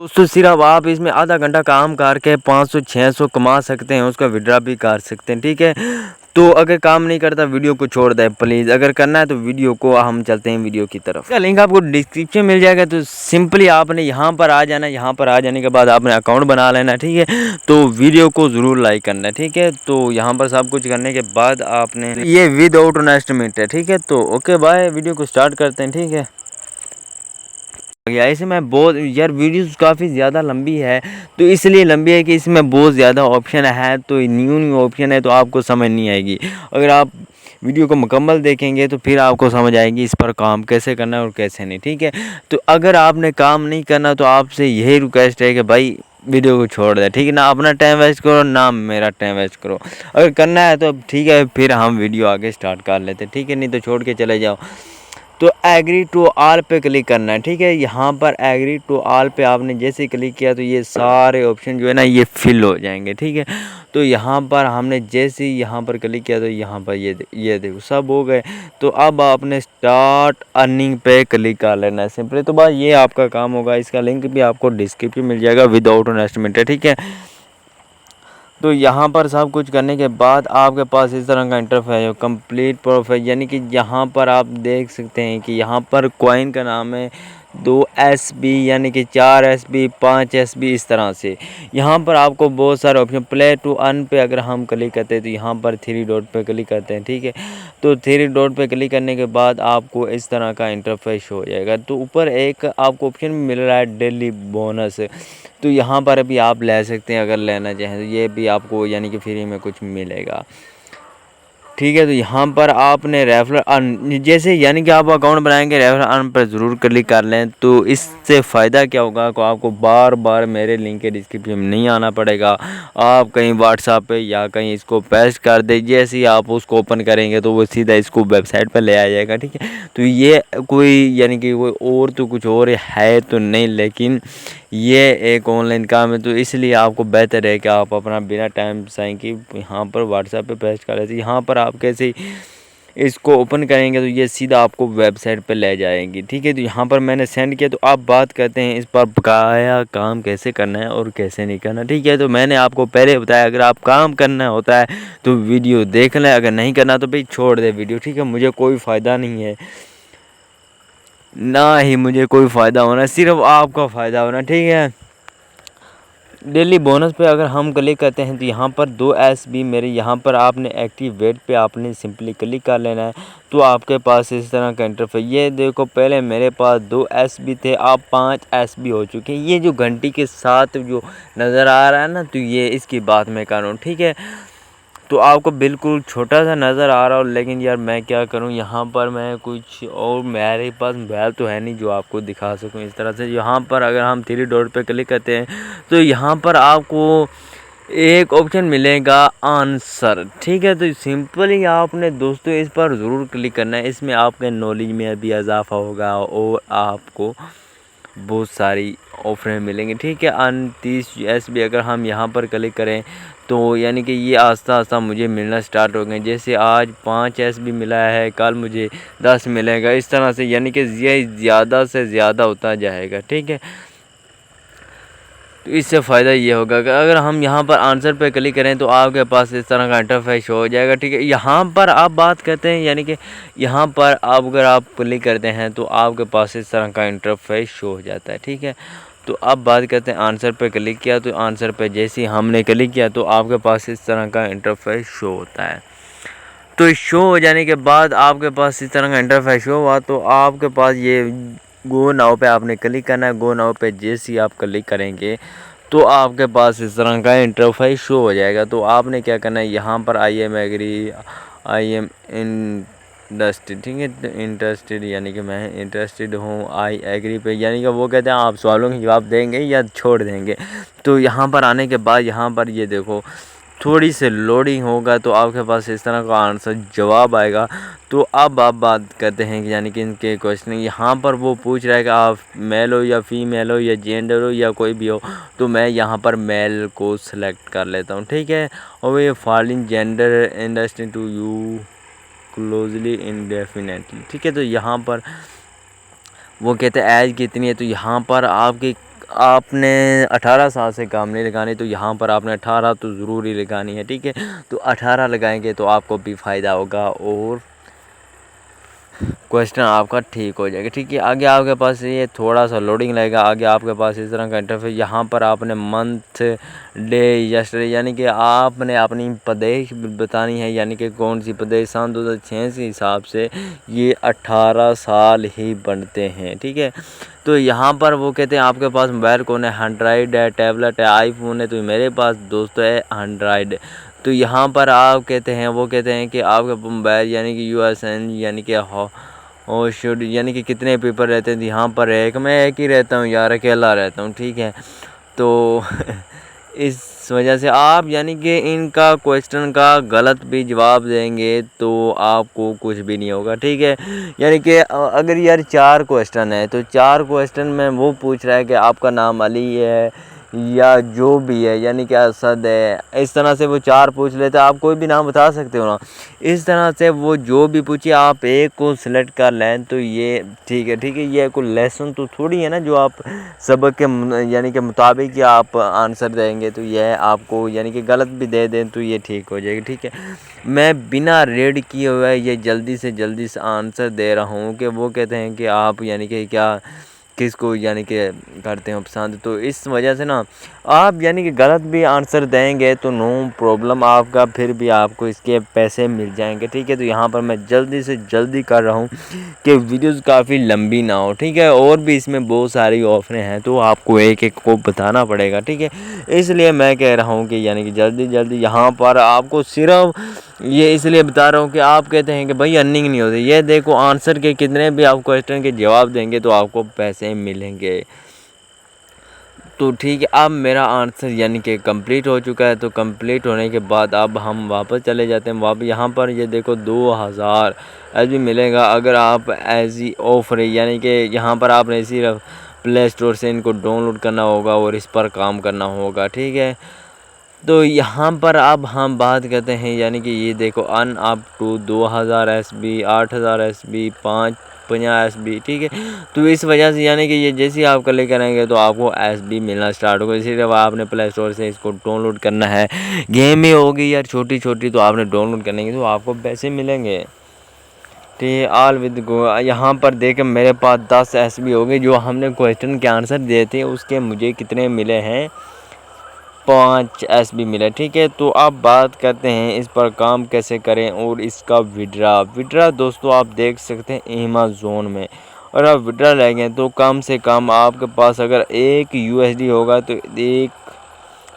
दोस्तों सिर्फ आप इसमें आधा घंटा काम करके 500-600 कमा सकते हैं, उसका विड्रा भी कर सकते हैं, ठीक है। तो अगर काम नहीं करता वीडियो को छोड़ दें प्लीज़, अगर करना है तो वीडियो को हम चलते हैं वीडियो की तरफ। इसका लिंक आपको डिस्क्रिप्शन मिल जाएगा। तो सिंपली आपने यहाँ पर आ जाना है, यहाँ पर आ जाने के बाद आपने अकाउंट बना लेना है, ठीक है। तो वीडियो को ज़रूर लाइक करना है, ठीक है। तो यहाँ पर सब कुछ करने के बाद आपने ये विदाउट इन्वेस्टमेंट है, ठीक है। तो ओके बाय, वीडियो को स्टार्ट करते हैं, ठीक है। ऐसे में बहुत यार वीडियोस काफ़ी ज़्यादा लंबी है, तो इसलिए लंबी है कि इसमें बहुत ज़्यादा ऑप्शन है, तो न्यू ऑप्शन है, तो आपको समझ नहीं आएगी। अगर आप वीडियो को मुकम्मल देखेंगे तो फिर आपको समझ आएगी इस पर काम कैसे करना है और कैसे नहीं, ठीक है। तो अगर आपने काम नहीं करना तो आपसे यही रिक्वेस्ट है कि भाई वीडियो को छोड़ दे, ठीक है ना। अपना टाइम वेस्ट करो ना मेरा टाइम वेस्ट करो। अगर करना है तो ठीक है, फिर हम वीडियो आगे स्टार्ट कर लेते हैं, ठीक है। नहीं तो छोड़ के चले जाओ। तो एग्री टू ऑल पे क्लिक करना है, ठीक है। यहाँ पर एग्री टू ऑल पे आपने जैसे क्लिक किया तो ये सारे ऑप्शन जो है ना ये फिल हो जाएंगे, ठीक है। तो यहाँ पर हमने जैसे ही यहाँ पर क्लिक किया तो यहाँ पर ये देखो सब हो गए। तो अब आपने स्टार्ट अर्निंग पे क्लिक कर लेना है सिंपली। तो बस ये आपका काम होगा। इसका लिंक भी आपको डिस्क्रिप्शन मिल जाएगा विदाउट इन्वेस्टमेंट है, ठीक है। तो यहाँ पर सब कुछ करने के बाद आपके पास इस तरह का इंटरफेस है, कंप्लीट प्रोफाइल, यानी कि यहाँ पर आप देख सकते हैं कि यहाँ पर कॉइन का नाम है 2 SB, यानी कि 4 SB 5 SB, इस तरह से। यहाँ पर आपको बहुत सारे ऑप्शन, प्ले टू अर्न पे अगर हम क्लिक करते हैं तो यहाँ पर 3 डॉट पे क्लिक करते हैं, ठीक है। तो 3 डॉट पे क्लिक करने के बाद आपको इस तरह का इंटरफेस हो जाएगा। तो ऊपर एक आपको ऑप्शन मिल रहा है डेली बोनस, तो यहाँ पर भी आप ले सकते हैं अगर लेना चाहें तो। ये भी आपको यानी कि फ्री में कुछ मिलेगा, ठीक है। तो यहाँ पर आपने रेफरल अर्न जैसे यानी कि आप अकाउंट बनाएंगे, रेफरल अर्न पर ज़रूर क्लिक कर लें। तो इससे फ़ायदा क्या होगा कि आपको बार बार मेरे लिंक के डिस्क्रिप्शन में नहीं आना पड़ेगा। आप कहीं व्हाट्सएप पे या कहीं इसको पेस्ट कर दे, जैसे ही आप उसको ओपन करेंगे तो वो सीधा इसको वेबसाइट पर ले आ जाएगा, ठीक है। तो ये कोई यानी कि कोई और तो कुछ और है तो नहीं, लेकिन ये एक ऑनलाइन काम है, तो इसलिए आपको बेहतर है कि आप अपना बिना टाइम साइन कि यहाँ पर व्हाट्सएप पे पेस्ट कर लेते। यहाँ पर आप कैसे इसको ओपन करेंगे तो ये सीधा आपको वेबसाइट पे ले जाएंगी, ठीक है। तो यहाँ पर मैंने सेंड किया। तो आप बात करते हैं इस पर बकाया काम कैसे करना है और कैसे नहीं करना, ठीक है। तो मैंने आपको पहले बताया अगर आप काम करना होता है तो वीडियो देख लें, अगर नहीं करना तो भाई छोड़ दे वीडियो, ठीक है। मुझे कोई फ़ायदा नहीं है, ना ही मुझे कोई फ़ायदा होना, सिर्फ आपका फ़ायदा होना, ठीक है। डेली बोनस पे अगर हम क्लिक करते हैं तो यहाँ पर 2 SB मेरे यहाँ पर आपने एक्टिवेट पे आपने सिंपली क्लिक कर लेना है। तो आपके पास इस तरह का इंटरफेस, ये देखो पहले मेरे पास 2 SB थे, अब 5 SB हो चुके हैं। ये जो घंटी के साथ जो नज़र आ रहा है ना, तो ये इसकी बात मैं कर रहा हूँ, ठीक है। तो आपको बिल्कुल छोटा सा नज़र आ रहा हो, लेकिन यार मैं क्या करूं, यहाँ पर मैं कुछ और मेरे पास मोबाइल तो है नहीं जो आपको दिखा सकूं इस तरह से। यहाँ पर अगर हम 3 डॉट पे क्लिक करते हैं तो यहाँ पर आपको एक ऑप्शन मिलेगा आंसर, ठीक है। तो सिंपली आपने दोस्तों इस पर ज़रूर क्लिक करना है। इसमें आपके नॉलेज में भी इजाफा होगा और आपको बहुत सारी ऑफरें मिलेंगी, ठीक है। 30 SB अगर हम यहाँ पर क्लिक करें तो यानी कि ये आस्ता आस्ता मुझे मिलना स्टार्ट हो गए। जैसे आज 5 SB मिला है, कल मुझे 10 मिलेगा, इस तरह से यानी कि ये ज़्यादा से ज़्यादा होता जाएगा, ठीक है। तो इससे फ़ायदा ये होगा कि अगर हम यहाँ पर आंसर पे क्लिक करें तो आपके पास इस तरह का इंटरफेस हो जाएगा, ठीक है। यहाँ पर आप बात करते हैं यानी कि यहाँ पर आप अगर आप क्लिक करते हैं तो आपके पास इस तरह का इंटरफेस शो हो जाता है, ठीक है। तो अब बात करते हैं आंसर पे क्लिक किया, तो आंसर पे जैसे ही हमने क्लिक किया तो आपके पास इस तरह का इंटरफेस शो होता है। तो शो हो जाने के बाद आपके पास इस तरह का इंटरफेस शो हुआ तो आपके पास ये गो नाउ पे आपने क्लिक करना है। गो नाउ पे जैसे ही आप क्लिक करेंगे तो आपके पास इस तरह का इंटरफेस शो हो जाएगा। तो आपने क्या करना है, यहाँ पर I am agree, I am interested, ठीक है। इंटरेस्टेड यानी कि मैं इंटरेस्टेड हूँ, आई एग्री पे यानी कि वो कहते हैं आप सवालों के जवाब देंगे या छोड़ देंगे। तो यहाँ पर आने के बाद यहाँ पर ये देखो थोड़ी सी लोडिंग होगा तो आपके पास इस तरह का आंसर जवाब आएगा। तो अब आप बात करते हैं कि यानी कि इनके क्वेश्चन यहाँ पर वो पूछ रहा है कि आप मेल हो या फीमेल हो या जेंडर हो या कोई भी हो। तो मैं यहाँ पर मेल को सिलेक्ट कर लेता हूँ, ठीक है। और ये following gender industry to you closely indefinitely, ठीक है। तो यहाँ पर वो कहते हैं एज कितनी है, तो यहाँ पर आपकी आपने 18 साल से काम नहीं लगानी, तो यहाँ पर आपने 18 तो ज़रूर ही लगानी है, ठीक है। तो 18 लगाएंगे तो आपको भी फ़ायदा होगा और क्वेश्चन आपका ठीक हो जाएगा, ठीक है। आगे आपके पास ये थोड़ा सा लोडिंग लगेगा, आगे आपके पास इस तरह का इंटरफेस, यहाँ पर आपने मंथ, डे, यस्टरडे यानी कि आपने अपनी पैदाइश बतानी है, यानी कि कौन सी पैदाइश, सन 2006 के हिसाब से ये 18 साल ही बनते हैं, ठीक है। तो यहाँ पर वो कहते हैं आपके पास मोबाइल कौन है, एंड्रॉयड है, टैबलेट है, आईफोन है, तो मेरे पास दोस्तों है एंड्रॉयड। तो यहाँ पर आप कहते हैं, वो कहते हैं कि आपका मोबाइल यानी कि यूएसएन यानी कि और शुड यानी कि कितने पेपर रहते हैं, यहाँ पर एक, मैं एक ही रहता हूँ यार, अकेला रहता हूँ, ठीक है। तो इस वजह से आप यानी कि इनका क्वेश्चन का गलत भी जवाब देंगे तो आपको कुछ भी नहीं होगा, ठीक है। यानी कि अगर यार 4 क्वेश्चन है तो 4 क्वेश्चन में वो पूछ रहा है कि आपका नाम अली है या जो भी है, यानी कि असद है, इस तरह से वो 4 पूछ लेते, आप कोई भी नाम बता सकते हो ना। इस तरह से वो जो भी पूछे आप एक को सिलेक्ट कर लें तो ये ठीक है, ठीक है। ये कोई लेसन तो थोड़ी है ना जो आप सबक के यानी कि मुताबिक ही आप आंसर देंगे, तो यह आपको यानी कि गलत भी दे दें तो ये ठीक हो जाएगी, ठीक है। मैं बिना रीड किए हुए ये जल्दी से आंसर दे रहा हूँ कि वो कहते हैं कि आप यानी कि क्या किसको यानी कि करते हो पसंद, तो इस वजह से ना आप यानी कि गलत भी आंसर देंगे तो नो प्रॉब्लम, आपका फिर भी आपको इसके पैसे मिल जाएंगे, ठीक है। तो यहाँ पर मैं जल्दी से जल्दी कर रहा हूँ कि वीडियोस काफ़ी लंबी ना हो, ठीक है। और भी इसमें बहुत सारी ऑफरें हैं तो आपको एक एक को बताना पड़ेगा, ठीक है। इसलिए मैं कह रहा हूँ कि यानी कि जल्दी यहाँ पर आपको सिर्फ ये इसलिए बता रहा हूँ कि आप कहते हैं कि भाई अर्निंग नहीं होती, ये देखो आंसर के कितने भी आप क्वेश्चन के जवाब देंगे तो आपको पैसे मिलेंगे। तो ठीक है, अब मेरा आंसर यानी कि कंप्लीट हो चुका है। तो कंप्लीट होने के बाद अब हम वापस चले जाते हैं, वापस यहाँ पर ये देखो 2000 भी मिलेगा अगर आप ऐसी ऑफर यानी कि यहाँ पर आपने सिर्फ प्ले स्टोर से इनको डाउनलोड करना होगा और इस पर काम करना होगा, ठीक है। तो यहाँ पर अब हम बात करते हैं यानी कि ये देखो अन up to 2000 SB, 8000 SB, 50 SB, ठीक है। तो इस वजह से यानी कि ये जैसे आप क्लिक करेंगे तो आपको SB मिलना स्टार्ट होगा, इसीलिए आपने प्ले स्टोर से इसको डाउनलोड करना है। गेम ही होगी यार छोटी छोटी, तो आपने डाउनलोड करने की तो आपको पैसे मिलेंगे, ठीक है। ऑल विद गो यहाँ पर देखें मेरे पास 10 SB हो गए, जो हमने क्वेश्चन के आंसर दिए थे उसके मुझे कितने मिले हैं, 5 SB मिला, ठीक है। तो अब बात करते हैं इस पर काम कैसे करें और इसका विड्रा दोस्तों आप देख सकते हैं अमेज़न में, और आप विड्रा लेंगे तो कम से कम आपके पास अगर एक USD होगा तो एक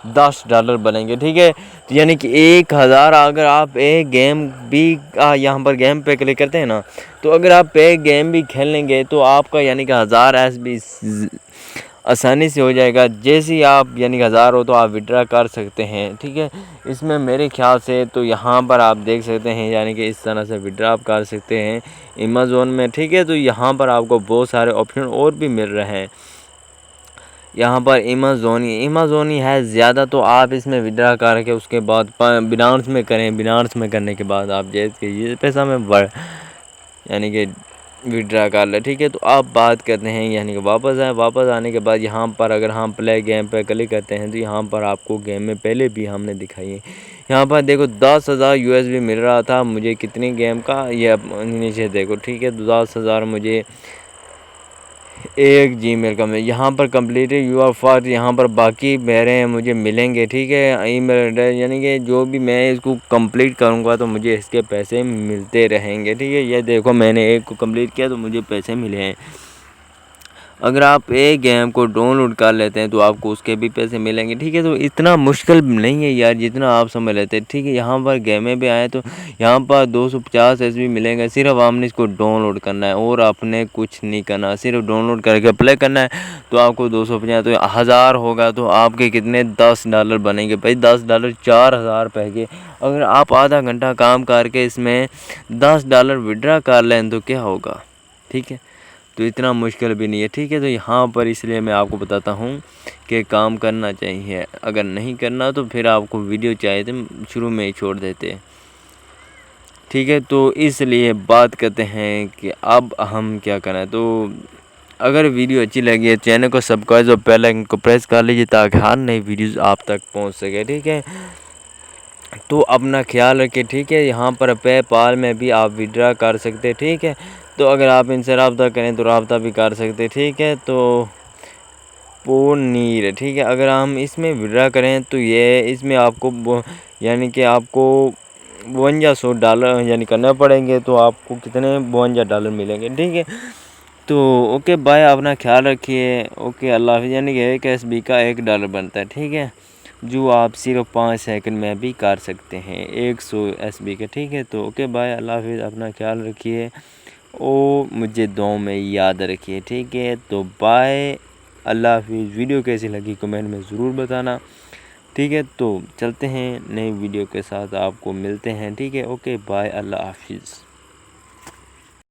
$10 बनेंगे, ठीक है। तो यानी कि 1000 अगर आप एक गेम भी यहाँ पर गेम पे क्लिक करते हैं ना, तो अगर आप एक गेम भी खेल लेंगे तो आपका यानी कि 1000 SB आसानी से हो जाएगा। जैसे ही आप यानी कि 1000 हो तो आप विड्रा कर सकते हैं, ठीक है। इसमें मेरे ख्याल से तो यहाँ पर आप देख सकते हैं यानी कि इस तरह से विड्रा आप कर सकते हैं अमेज़न में, ठीक है। तो यहाँ पर आपको बहुत सारे ऑप्शन और भी मिल रहे हैं, यहाँ पर अमेज़न ही है ज़्यादा, तो आप इसमें विड्रा करके उसके बाद बिनांस में करें, बिनांस में करने के बाद आप जैसे ये पैसा में बढ़ यानी कि विड्रा कर ले, ठीक है। तो आप बात करते हैं यानी कि वापस आए, वापस आने के बाद यहाँ पर अगर हम प्ले गेम पे क्लिक करते हैं तो यहाँ पर आपको गेम में पहले भी हमने दिखाई है, यहाँ पर देखो 10,000 USD मिल रहा था मुझे कितनी गेम का, ये नीचे देखो, ठीक है। 10,000 मुझे एक जीमेल का मिल, यहाँ पर कंप्लीटेड यूआर फर्स्ट, यहाँ पर बाकी मेरे मुझे मिलेंगे, ठीक है। ईमेल एड्रेस यानी कि जो भी मैं इसको कंप्लीट करूँगा तो मुझे इसके पैसे मिलते रहेंगे, ठीक है। ये देखो मैंने एक को कंप्लीट किया तो मुझे पैसे मिले हैं। अगर आप एक गेम को डाउनलोड कर लेते हैं तो आपको उसके भी पैसे मिलेंगे, ठीक है। तो इतना मुश्किल नहीं है यार जितना आप समझ लेते हैं, ठीक है। यहाँ पर गेमें भी आए तो यहाँ पर 250 SB मिलेंगे, सिर्फ आपने इसको डाउनलोड करना है और आपने कुछ नहीं करना, सिर्फ डाउनलोड करके प्ले करना है। तो आपको 250 तो 1000 होगा तो आपके कितने $10 बनेंगे भाई, $10 4000 रुपये के। अगर आप आधा घंटा काम करके इसमें $10 विड्रा कर लें तो क्या होगा, ठीक है। तो इतना मुश्किल भी नहीं है, ठीक है। तो यहाँ पर इसलिए मैं आपको बताता हूँ कि काम करना चाहिए, अगर नहीं करना तो फिर आपको वीडियो चाहिए तो शुरू में ही छोड़ देते, ठीक है। तो इसलिए बात करते हैं कि अब हम क्या करें। तो अगर वीडियो अच्छी लगी है चैनल को सब्सक्राइब और बेल आइकन को प्रेस कर लीजिए ताकि हर नई वीडियोस आप तक पहुंच सके, ठीक है। तो अपना ख्याल रखिए, ठीक है। यहाँ पर पेपाल में भी आप विड्रा कर सकते हैं, ठीक है। तो अगर आप इनसे रब्ता करें तो रब्ता भी कर सकते हैं, ठीक है। तो पोनीर, ठीक है। अगर हम इसमें विड्रा करें तो ये इसमें आपको यानी कि आपको $5200 यानी करना पड़ेंगे, तो आपको कितने $52 मिलेंगे, ठीक है। तो ओके बाय, अपना ख्याल रखिए। ओके अल्लाह हाफ़िज़। यानी कि एक SB का $1 बनता है, ठीक है, जो आप सिर्फ 5 सेकंड में भी कर सकते हैं 100 SB का, ठीक है। तो ओके बाय, अल्लाह हाफ़िज़, अपना ख्याल रखिए और मुझे दुआओं में याद रखिए, ठीक है। तो बाय, अल्लाह हाफ़िज़। वीडियो कैसी लगी कमेंट में ज़रूर बताना, ठीक है। तो चलते हैं नई वीडियो के साथ, आपको मिलते हैं, ठीक है। ओके बाय, अल्लाह हाफ़िज़।